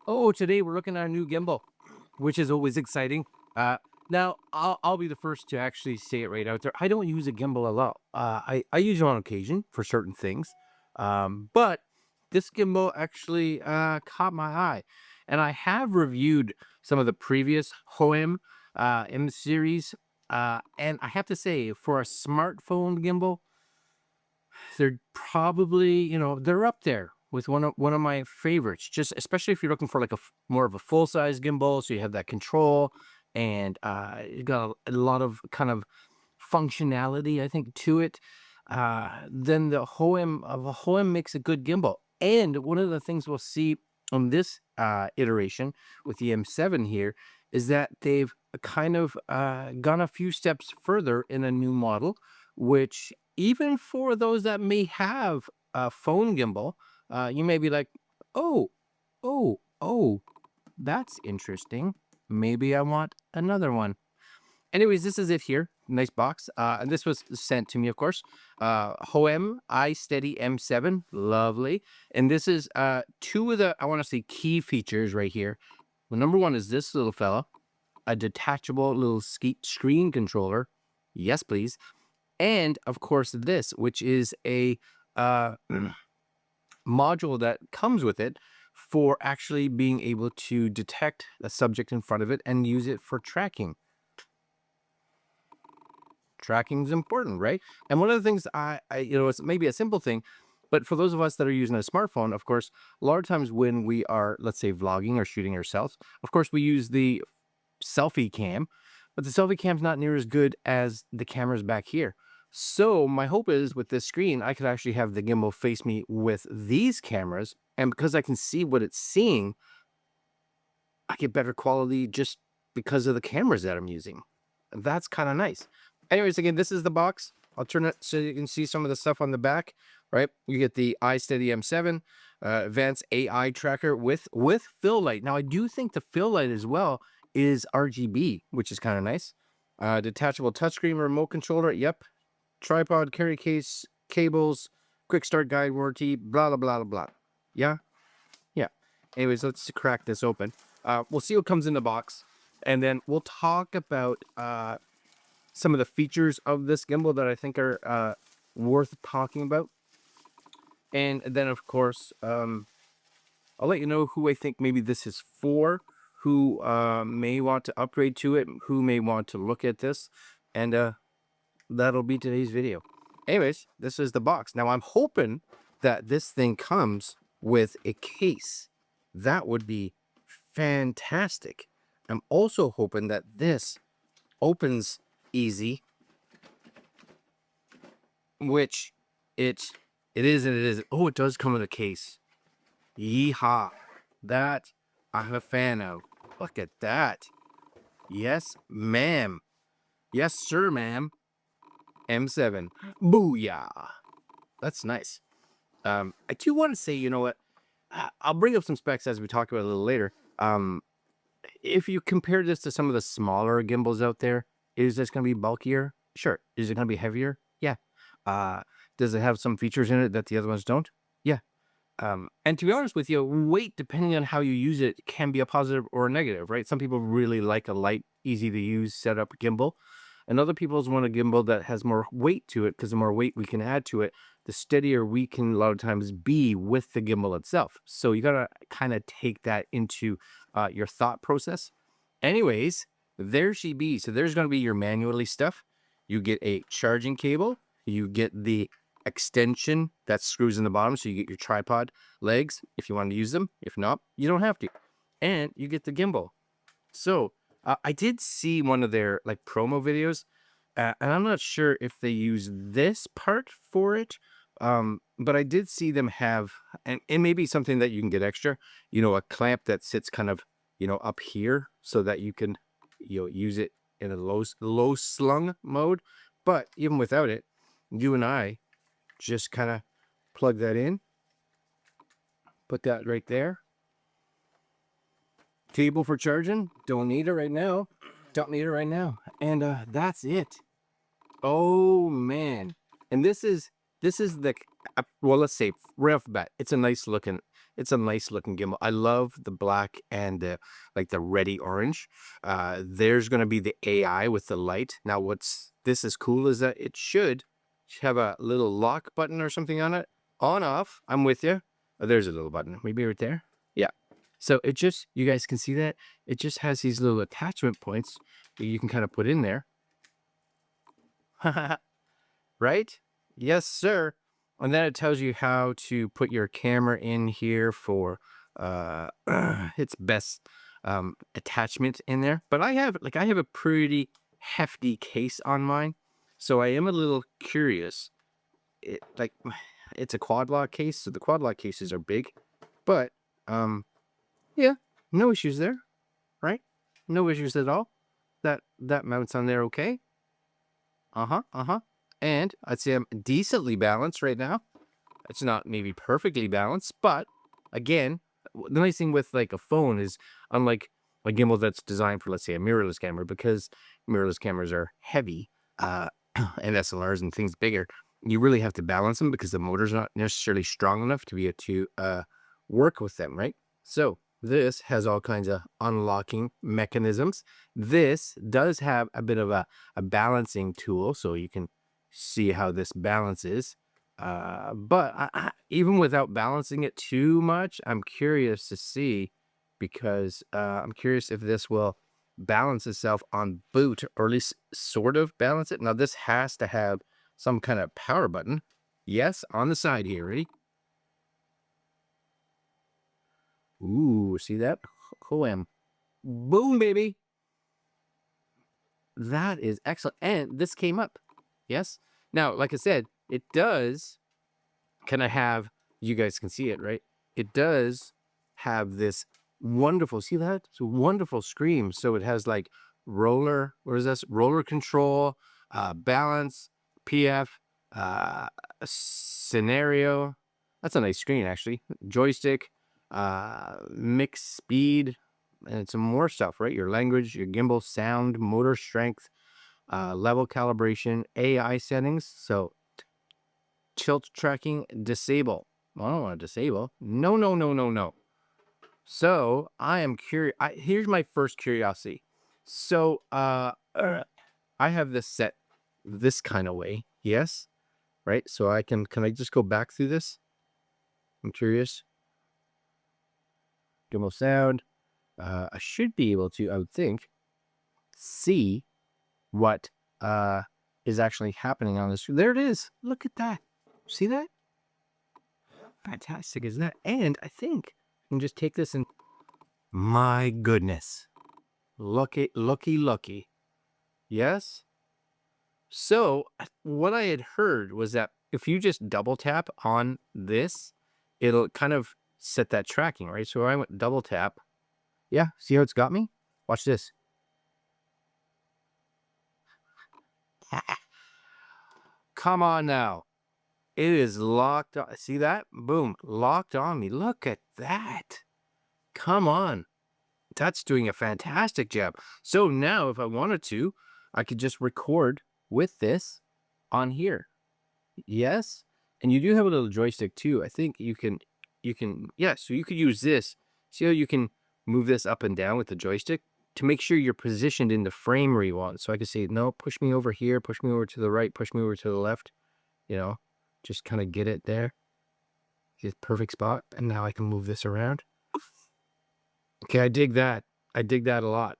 Oh, today we're looking at a new gimbal, which is always exciting. Now I'll be the first to actually say it right out there. I don't use a gimbal a lot. I use it on occasion for certain things, but this gimbal actually caught my eye, and I have reviewed some of the previous Hohem M series, and I have to say, for a smartphone gimbal, they're probably, they're up there with one of my favorites. Just especially if you're looking for like more of a full size gimbal, so you have that control and you got a lot of kind of functionality, I think, to it. Then the Hohem makes a good gimbal. And one of the things we'll see on this iteration with the M7 here is that they've kind of gone a few steps further in a new model, which even for those that may have a phone gimbal, you may be like, oh, oh, that's interesting. Maybe I want another one. Anyways, this is it here. Nice box. And this was sent to me, of course. Hohem iSteady M7. Lovely. And this is two of the, I want to say, key features right here. Well, number one is this little fella, a detachable little screen controller. Yes, please. And of course, this, which is a module that comes with it for actually being able to detect the subject in front of it and use it for tracking. Tracking is important, right? And one of the things it's maybe a simple thing, but for those of us that are using a smartphone, of course, a lot of times when we are, let's say, vlogging or shooting ourselves, of course, we use the selfie cam, but the selfie cam's not near as good as the cameras back here. So my hope is with this screen, I could actually have the gimbal face me with these cameras. And because I can see what it's seeing, I get better quality just because of the cameras that I'm using. That's kind of nice. Anyways, again, this is the box. I'll turn it so you can see some of the stuff on the back, right? You get the iSteady M7, advanced AI tracker with fill light. Now, I do think the fill light as well is RGB, which is kind of nice. Detachable touchscreen remote controller. Yep. Tripod, carry case, cables, quick start guide warranty, blah, blah, blah, blah. Yeah? Yeah. Anyways, let's crack this open. We'll see what comes in the box. And then we'll talk about some of the features of this gimbal that I think are worth talking about. And then, of course, I'll let you know who I think maybe this is for, who may want to upgrade to it, who may want to look at this. And that'll be today's video. Anyways, this is the box. Now, I'm hoping that this thing comes with a case. That would be fantastic. I'm also hoping that this opens easy, which it is and it isn't. Oh, it does come with a case. Yeehaw. That I'm a fan of. Look at that. Yes, ma'am. Yes, sir, ma'am. M7. Booyah. That's nice. I do want to say, you know what? I'll bring up some specs as we talk about it a little later. If you compare this to some of the smaller gimbals out there, is this going to be bulkier? Sure. Is it going to be heavier? Yeah. Does it have some features in it that the other ones don't? Yeah. And to be honest with you, weight, depending on how you use it, can be a positive or a negative, right? Some people really like a light, easy to use setup gimbal. And other people want a gimbal that has more weight to it, because the more weight we can add to it, the steadier we can a lot of times be with the gimbal itself. So you got to kind of take that into your thought process. Anyways, there she be. So there's going to be your manually stuff. You get a charging cable. You get the extension that screws in the bottom. So you get your tripod legs if you want to use them. If not, you don't have to. And you get the gimbal. So I did see one of their like promo videos, and I'm not sure if they use this part for it, but I did see them have, and it may be something that you can get extra, a clamp that sits kind of, up here so that you can, use it in a low slung mode. But even without it, you and I just kind of plug that in, put that right there. Cable for charging, don't need it right now. Don't need it right now. And that's it. Oh man. And this is the well, let's say right off the bat, it's a nice looking It's a nice looking gimbal. I love the black and the like the reddy orange. There's gonna be the AI with the light. Now, what's this is cool is that it should have a little lock button or something on it. On off. I'm with you. Oh, there's a little button. Maybe right there. Yeah. So it just you guys can see that it just has these little attachment points that you can kind of put in there. Right? Yes, sir. And then it tells you how to put your camera in here for its best attachment in there. But I have a pretty hefty case on mine, so I am a little curious. It's a quad lock case, so the quad lock cases are big, but yeah, no issues there, right? No issues at all. That mounts on there okay. And I'd say I'm decently balanced right now. It's not maybe perfectly balanced, but again, the nice thing with like a phone is unlike a gimbal that's designed for, let's say, a mirrorless camera, because mirrorless cameras are heavy, and SLRs and things bigger, you really have to balance them because the motor's not necessarily strong enough to be able to work with them, right? So this has all kinds of unlocking mechanisms. This does have a bit of a balancing tool, so you can see how this balances. But even without balancing it too much, I'm curious to see, because I'm curious if this will balance itself on boot, or at least sort of balance it. Now, this has to have some kind of power button. Yes, on the side here. Ready? Ooh, see that? Hohem. Boom, baby. That is excellent. And this came up. Yes. Now, like I said, it does kind of have, you guys can see it, right? It does have this wonderful, see that? It's a wonderful screen. So it has like roller, what is this? Roller control, balance, PF, scenario. That's a nice screen, actually. Joystick, mix speed, and some more stuff, right? Your language, your gimbal, sound, motor strength, level calibration, AI settings. So tilt tracking, disable. Well, I don't want to disable. No, no, no, no, no. So I am curious. Here's my first curiosity. So I have this set this kind of way. Yes. Right. So can I just go back through this? I'm curious. Demo sound. I should be able to, I would think, see what is actually happening on this. There it is. Look at that. See that? Fantastic is that? And I think I can just take this and, my goodness. Lucky, lucky, lucky. Yes? So what I had heard was that if you just double tap on this, it'll kind of set that tracking, right? So I went double tap. Yeah, see how it's got me? Watch this. Come on now. It is locked on. See that? Boom. Locked on me. Look at that. Come on. That's doing a fantastic job. So now if I wanted to, I could just record with this on here. Yes. And you do have a little joystick too. I think yeah, so you could use this. See how you can move this up and down with the joystick to make sure you're positioned in the frame where you want. So I could say, no, push me over here, push me over to the right, push me over to the left, just kind of get it there. Get perfect spot. And now I can move this around. Okay, I dig that. I dig that a lot.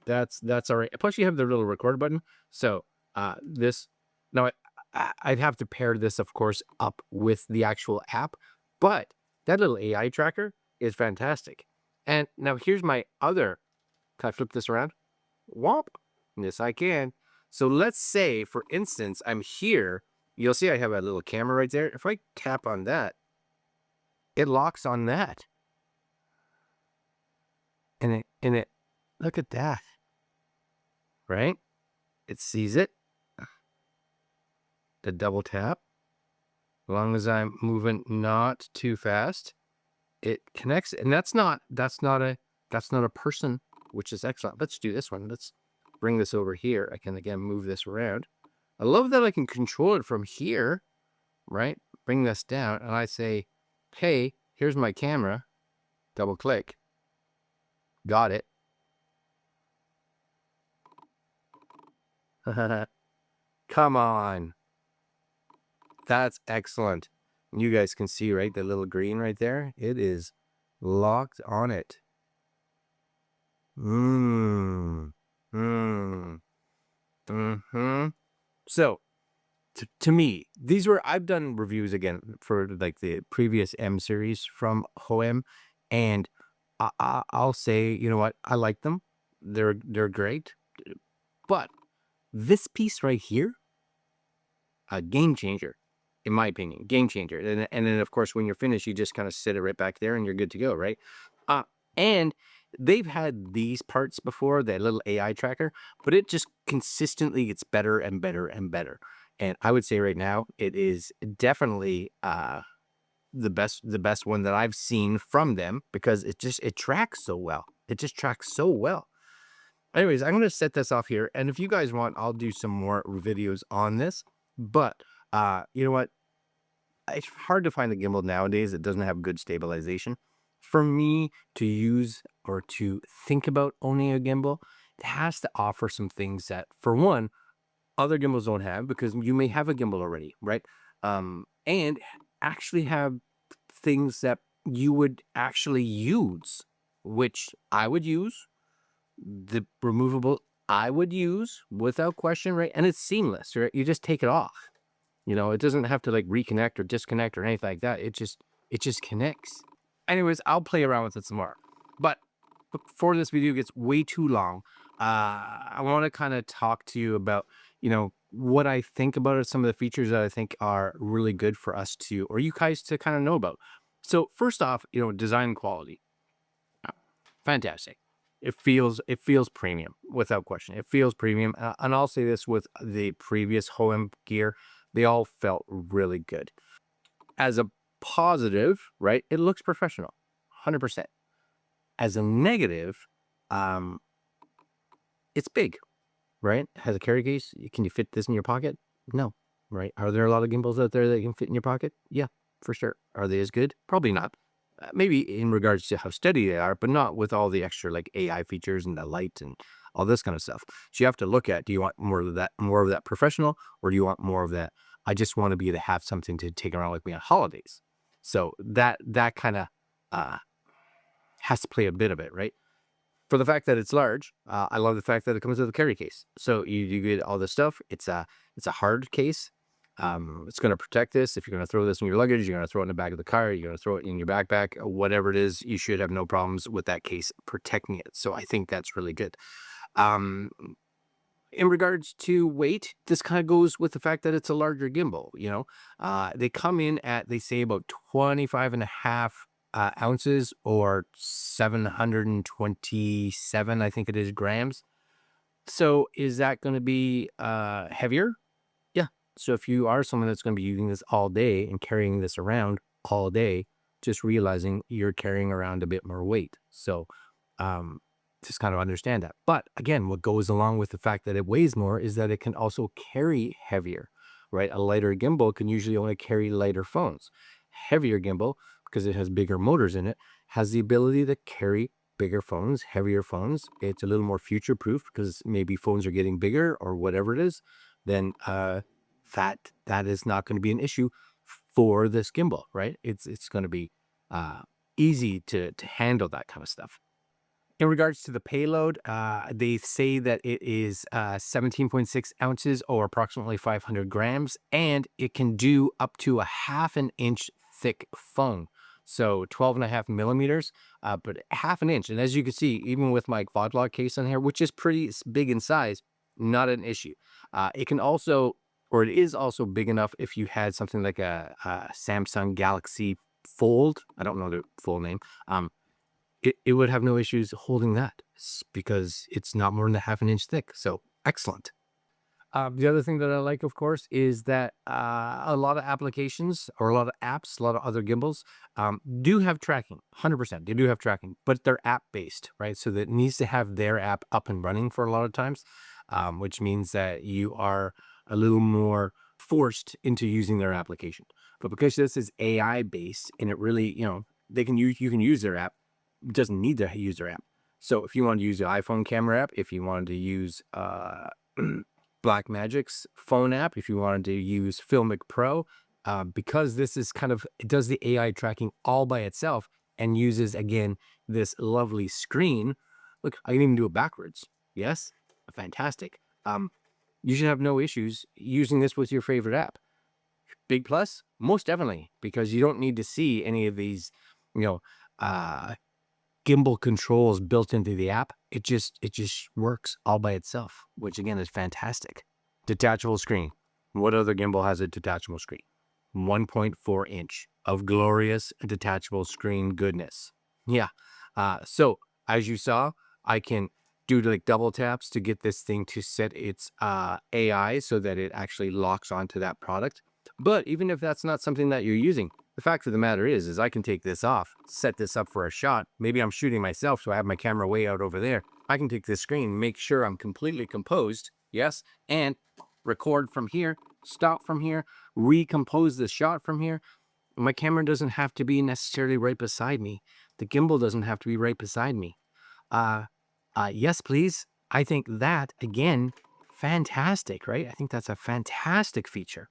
That's all right. Plus you have the little record button. So this, now I'd have to pair this, of course, up with the actual app, but that little AI tracker is fantastic. And now here's my other, can I flip this around? Womp. Yes, I can. So let's say, for instance, I'm here. You'll see I have a little camera right there. If I tap on that, it locks on that. And it, look at that. Right? It sees it. The double tap. As long as I'm moving not too fast, it connects. And that's not a person, which is excellent. Let's do this one. Let's bring this over here. I can again move this around. I love that I can control it from here, right? Bring this down and I say, hey, here's my camera. Double click. Got it. Come on. That's excellent. You guys can see, right? The little green right there. It is locked on it. Mmm. Mmm. Mm-hmm. So, to me, I've done reviews again for like the previous M series from Hohem, and I'll say, you know what? I like them. They're great. But this piece right here, a game changer, in my opinion, game changer. And then of course, when you're finished, you just kind of sit it right back there and you're good to go, right? And they've had these parts before, that little AI tracker, but it just consistently gets better and better and better. And I would say right now, it is definitely the best one that I've seen from them, because it tracks so well. It just tracks so well. Anyways, I'm going to set this off here. And if you guys want, I'll do some more videos on this. But you know what? It's hard to find a gimbal nowadays that doesn't have good stabilization. For me to use or to think about owning a gimbal, it has to offer some things that, for one, other gimbals don't have, because you may have a gimbal already, right? And actually have things that you would actually use, which I would use. The removable I would use without question, right? And it's seamless, right? You just take it off. You know, it doesn't have to like reconnect or disconnect or anything like that. It just connects. Anyways, I'll play around with it some more. But before this video gets way too long, I want to kind of talk to you about, you know, what I think about it, some of the features that I think are really good for us to, or you guys to kind of know about. So first off, you know, design quality. Fantastic. It feels premium without question. It feels premium, and I'll say this with the previous Hohem gear, they all felt really good. As a positive, right? It looks professional, 100%. As a negative, um, it's big, right? It has a carry case. Can you fit this in your pocket? No, right? Are there a lot of gimbals out there that can fit in your pocket? Yeah, for sure. Are they as good? Probably not. Maybe in regards to how steady they are, but not with all the extra like AI features and the light and all this kind of stuff. So you have to look at, do you want more of that professional, or do you want more of that, I just want to be able to have something to take around with me on holidays? So that kind of uh, has to play a bit of it, right? For the fact that it's large, I love the fact that it comes with a carry case. So you get all this stuff. It's a hard case. It's going to protect this. If you're going to throw this in your luggage, you're going to throw it in the back of the car, you're going to throw it in your backpack, whatever it is, you should have no problems with that case protecting it. So I think that's really good. Um, in regards to weight, this kind of goes with the fact that it's a larger gimbal. You know, they come in at, they say, about 25 and a half ounces, or 727, I think it is, grams. So is that going to be heavier? Yeah. So if you are someone that's going to be using this all day and carrying this around all day, just realizing you're carrying around a bit more weight. So just kind of understand that. But again, what goes along with the fact that it weighs more is that it can also carry heavier, right? A lighter gimbal can usually only carry lighter phones. Heavier gimbal, because it has bigger motors in it, has the ability to carry bigger phones, heavier phones. It's a little more future proof, because maybe phones are getting bigger or whatever it is. Then that is not going to be an issue for this gimbal, right? It's going to be easy to handle that kind of stuff. In regards to the payload, they say that it is 17.6 ounces, or approximately 500 grams, and it can do up to a half an inch thick phone. So 12.5 millimeters, but half an inch. And as you can see, even with my quad log case on here, which is pretty big in size, not an issue. It can also, or it is also big enough if you had something like a Samsung Galaxy Fold. I don't know the full name. It would have no issues holding that, because it's not more than a half an inch thick. So excellent. The other thing that I like, of course, is that a lot of applications, or a lot of apps, a lot of other gimbals do have tracking. 100%, they do have tracking, but they're app based, right? So that needs to have their app up and running for a lot of times, which means that you are a little more forced into using their application. But because this is AI based, and it really, you know, they can use, you can use their app. It doesn't need to use their app. So if you want to use the iPhone camera app, if you wanted to use Blackmagic's phone app, if you wanted to use Filmic Pro, because this is kind of, it does the AI tracking all by itself and uses, again, this lovely screen. Look, I can even do it backwards. Yes, fantastic. You should have no issues using this with your favorite app. Big plus, most definitely, because you don't need to see any of these, you know, gimbal controls built into the app. It just works all by itself, which again is fantastic. Detachable screen. What other gimbal has a detachable screen? 1.4 inch of glorious detachable screen goodness. Yeah. So as you saw, I can do like double taps to get this thing to set its AI so that it actually locks onto that product. But even if that's not something that you're using, the fact of the matter is I can take this off, set this up for a shot. Maybe I'm shooting myself, so I have my camera way out over there. I can take this screen, make sure I'm completely composed, yes, and record from here, stop from here, recompose the shot from here. My camera doesn't have to be necessarily right beside me. The gimbal doesn't have to be right beside me. Yes, please. I think that, again, fantastic, right? I think that's a fantastic feature.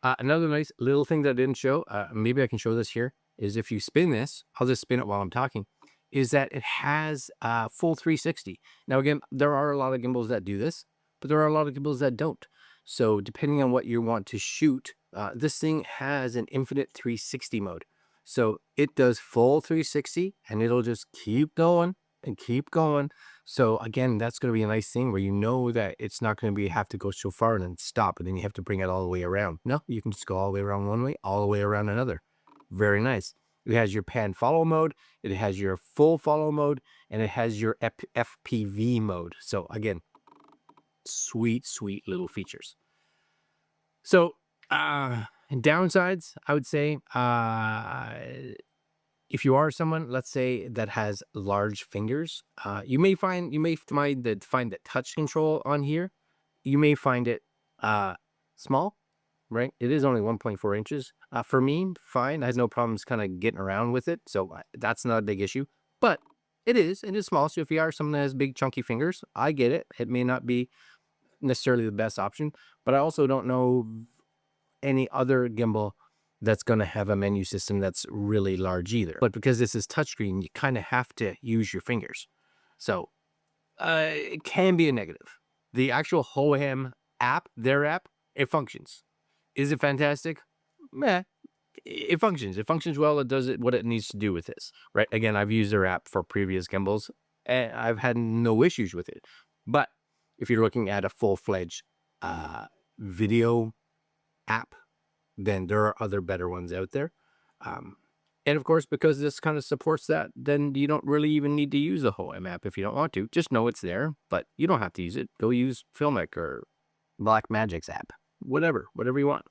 Another nice little thing that I didn't show, maybe I can show this here, is if you spin this, I'll just spin it while I'm talking, is that it has full 360. Now, again, there are a lot of gimbals that do this, but there are a lot of gimbals that don't. So depending on what you want to shoot, this thing has an infinite 360 mode. So it does full 360 and it'll just keep going and keep going. So again, that's going to be a nice thing where you know that it's not going to be have to go so far and then stop and then you have to bring it all the way around. No, you can just go all the way around one way, all the way around another. Very nice. It has your pan follow mode, it has your full follow mode, and it has your FPV mode. So again, sweet, sweet little features. So downsides, I would say, if you are someone, let's say, that has large fingers, you may find that touch control on here, you may find it small, right? It is only 1.4 inches. For me, fine. I had no problems kind of getting around with it, so that's not a big issue. But it is small. So if you are someone that has big chunky fingers, I get it. It may not be necessarily the best option, but I also don't know any other gimbal that's going to have a menu system that's really large either. But because this is touchscreen, you kind of have to use your fingers. So it can be a negative. The actual Hohem app, their app, it functions. Is it fantastic? Meh. It functions. It functions well. It does it what it needs to do with this, right? Again, I've used their app for previous gimbals, and I've had no issues with it. But if you're looking at a full-fledged video app, then there are other better ones out there. And of course, because this kind of supports that, then you don't really even need to use the Hohem app if you don't want to. Just know it's there, but you don't have to use it. Go use Filmic or Blackmagic's app, whatever you want.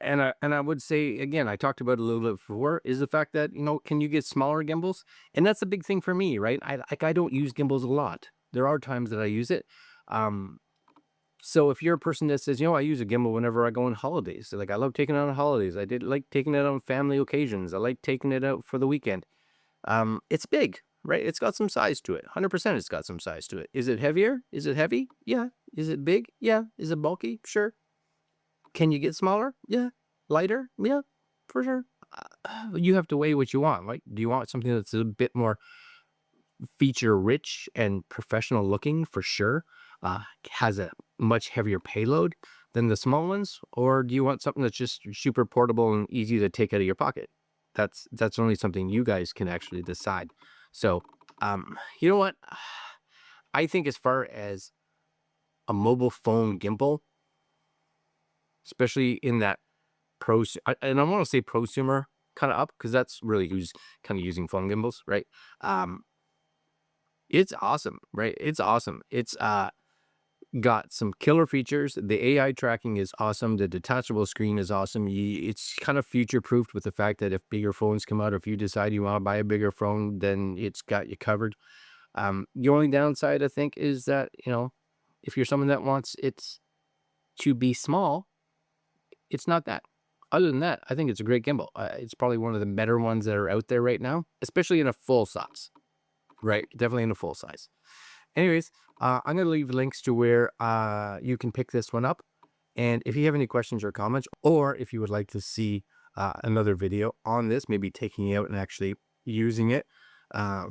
And I would say, again, I talked about it a little bit before, is the fact that, can you get smaller gimbals? And that's a big thing for me, right? I don't use gimbals a lot. There are times that I use it. So if you're a person that says, I use a gimbal whenever I go on holidays, like I love taking it on holidays. I did like taking it on family occasions. I like taking it out for the weekend. It's big, right? It's got some size to it. 100% it's got some size to it. Is it heavier? Is it heavy? Yeah. Is it big? Yeah. Is it bulky? Sure. Can you get smaller? Yeah. Lighter? Yeah, for sure. You have to weigh what you want, right? Do you want something that's a bit more feature rich and professional looking? For sure. Has a much heavier payload than the small ones? Or do you want something that's just super portable and easy to take out of your pocket? That's only something you guys can actually decide. So, you know what? I think as far as a mobile phone gimbal, especially in that and I want to say prosumer kind of up, because that's really who's kind of using phone gimbals, right? It's awesome, right? It's awesome. It's got some killer features. The AI tracking is awesome. The detachable screen is awesome. It's kind of future-proofed with the fact that if bigger phones come out, if you decide you want to buy a bigger phone, then it's got you covered. The only downside, I think, is that, if you're someone that wants it to be small, it's not that. Other than that, I think it's a great gimbal. It's probably one of the better ones that are out there right now, especially in a full size, right? Definitely in a full size. Anyways, I'm going to leave links to where you can pick this one up. And if you have any questions or comments, or if you would like to see another video on this, maybe taking it out and actually using it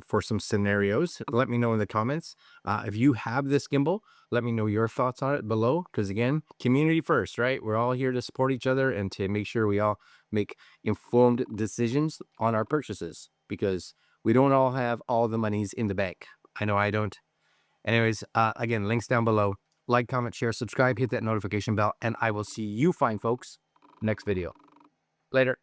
for some scenarios, let me know in the comments. If you have this gimbal, let me know your thoughts on it below. Because again, community first, right? We're all here to support each other and to make sure we all make informed decisions on our purchases, because we don't all have all the monies in the bank. I know I don't. Anyways, again, links down below. Like, comment, share, subscribe, hit that notification bell, and I will see you fine folks next video. Later.